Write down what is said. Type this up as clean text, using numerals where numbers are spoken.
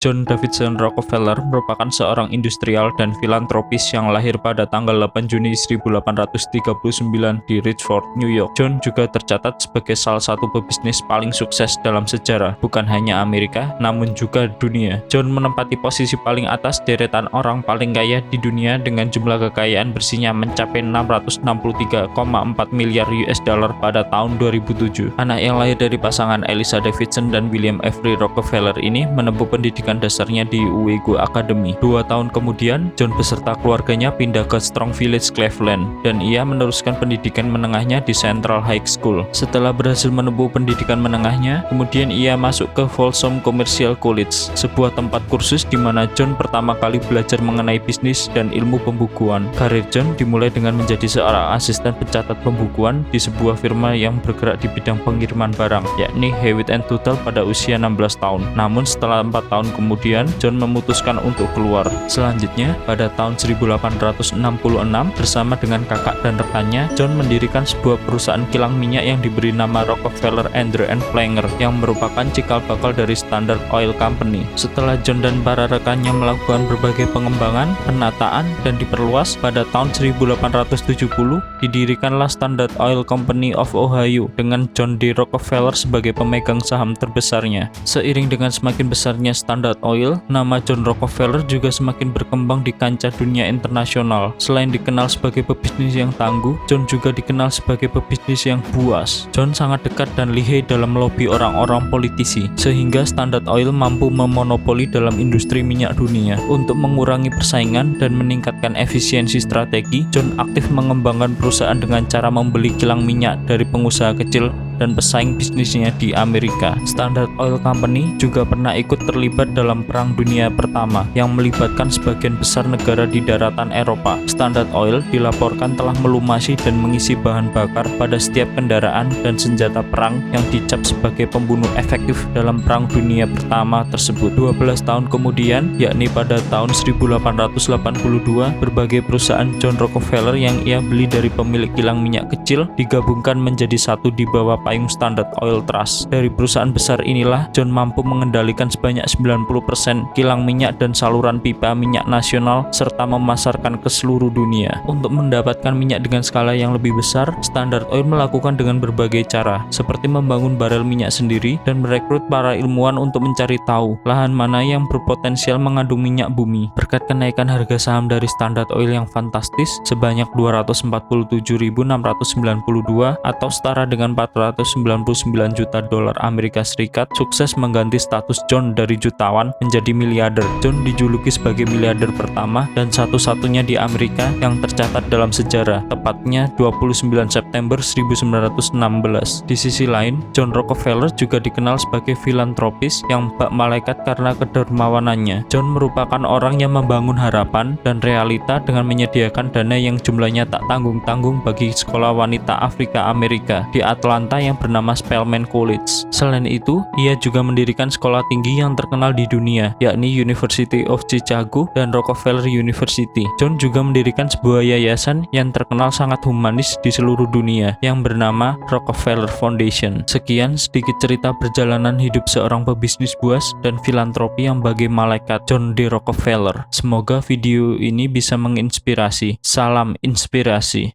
John Davidson Rockefeller merupakan seorang industrial dan filantropis yang lahir pada tanggal 8 Juni 1839 di Richford, New York. John juga tercatat sebagai salah satu pebisnis paling sukses dalam sejarah, bukan hanya Amerika, namun juga dunia. John menempati posisi paling atas deretan orang paling kaya di dunia dengan jumlah kekayaan bersihnya mencapai 663,4 miliar US dollar pada tahun 2007. Anak yang lahir dari pasangan Eliza Davidson dan William Avery Rockefeller ini menempuh pendidikan dasarnya di Uego Academy. 2 tahun kemudian, John beserta keluarganya pindah ke Strong Village, Cleveland, dan ia meneruskan pendidikan menengahnya di Central High School. Setelah berhasil menempuh pendidikan menengahnya, kemudian ia masuk ke Folsom Commercial College, sebuah tempat kursus di mana John pertama kali belajar mengenai bisnis dan ilmu pembukuan. Karir John dimulai dengan menjadi seorang asisten pencatat pembukuan di sebuah firma yang bergerak di bidang pengiriman barang, yakni Hewitt & Tuttle pada usia 16 tahun. Namun setelah 4 tahun kemudian, John memutuskan untuk keluar. Selanjutnya, pada tahun 1866, bersama dengan kakak dan rekannya, John mendirikan sebuah perusahaan kilang minyak yang diberi nama Rockefeller Andrew & Flanger, yang merupakan cikal bakal dari Standard Oil Company. Setelah John dan para rekannya melakukan berbagai pengembangan, penataan, dan diperluas, pada tahun 1870, didirikanlah Standard Oil Company of Ohio dengan John D. Rockefeller sebagai pemegang saham terbesarnya. Seiring dengan semakin besarnya Standard Oil, nama John Rockefeller juga semakin berkembang di kancah dunia internasional. Selain dikenal sebagai pebisnis yang tangguh, John juga dikenal sebagai pebisnis yang buas. John sangat dekat dan lihai dalam melobi orang-orang politisi, sehingga Standard Oil mampu memonopoli dalam industri minyak dunia. Untuk mengurangi persaingan dan meningkatkan efisiensi strategi, John aktif mengembangkan perusahaan dengan cara membeli kilang minyak dari pengusaha kecil dan pesaing bisnisnya di Amerika. Standard Oil Company juga pernah ikut terlibat dalam Perang Dunia Pertama yang melibatkan sebagian besar negara di daratan Eropa. Standard Oil dilaporkan telah melumasi dan mengisi bahan bakar pada setiap kendaraan dan senjata perang yang dicap sebagai pembunuh efektif dalam Perang Dunia Pertama tersebut. 12 tahun kemudian, yakni pada tahun 1882, berbagai perusahaan John Rockefeller yang ia beli dari pemilik kilang minyak kecil digabungkan menjadi satu di bawah payung Standard Oil Trust. Dari perusahaan besar inilah, John mampu mengendalikan sebanyak 90% kilang minyak dan saluran pipa minyak nasional serta memasarkan ke seluruh dunia. Untuk mendapatkan minyak dengan skala yang lebih besar, Standard Oil melakukan dengan berbagai cara, seperti membangun barel minyak sendiri dan merekrut para ilmuwan untuk mencari tahu lahan mana yang berpotensial mengandung minyak bumi. Berkat kenaikan harga saham dari Standard Oil yang fantastis sebanyak 247.692 atau setara dengan 499 juta dolar Amerika Serikat, sukses mengganti status John dari jutawan menjadi miliarder. John dijuluki sebagai miliarder pertama dan satu-satunya di Amerika yang tercatat dalam sejarah, tepatnya 29 September 1916. Di sisi lain, John Rockefeller juga dikenal sebagai filantropis yang bak malaikat karena kedermawanannya. John merupakan orang yang membangun harapan dan realita dengan menyediakan dana yang jumlahnya tak tanggung-tanggung bagi sekolah wanita Afrika Amerika di Atlanta yang bernama Spelman College. Selain itu, ia juga mendirikan sekolah tinggi yang terkenal di dunia, yakni University of Chicago dan Rockefeller University. John juga mendirikan sebuah yayasan yang terkenal sangat humanis di seluruh dunia yang bernama Rockefeller Foundation. Sekian sedikit cerita perjalanan hidup seorang pebisnis buas dan filantropi yang bagai malaikat, John D. Rockefeller. Semoga video ini bisa menginspirasi. Salam inspirasi.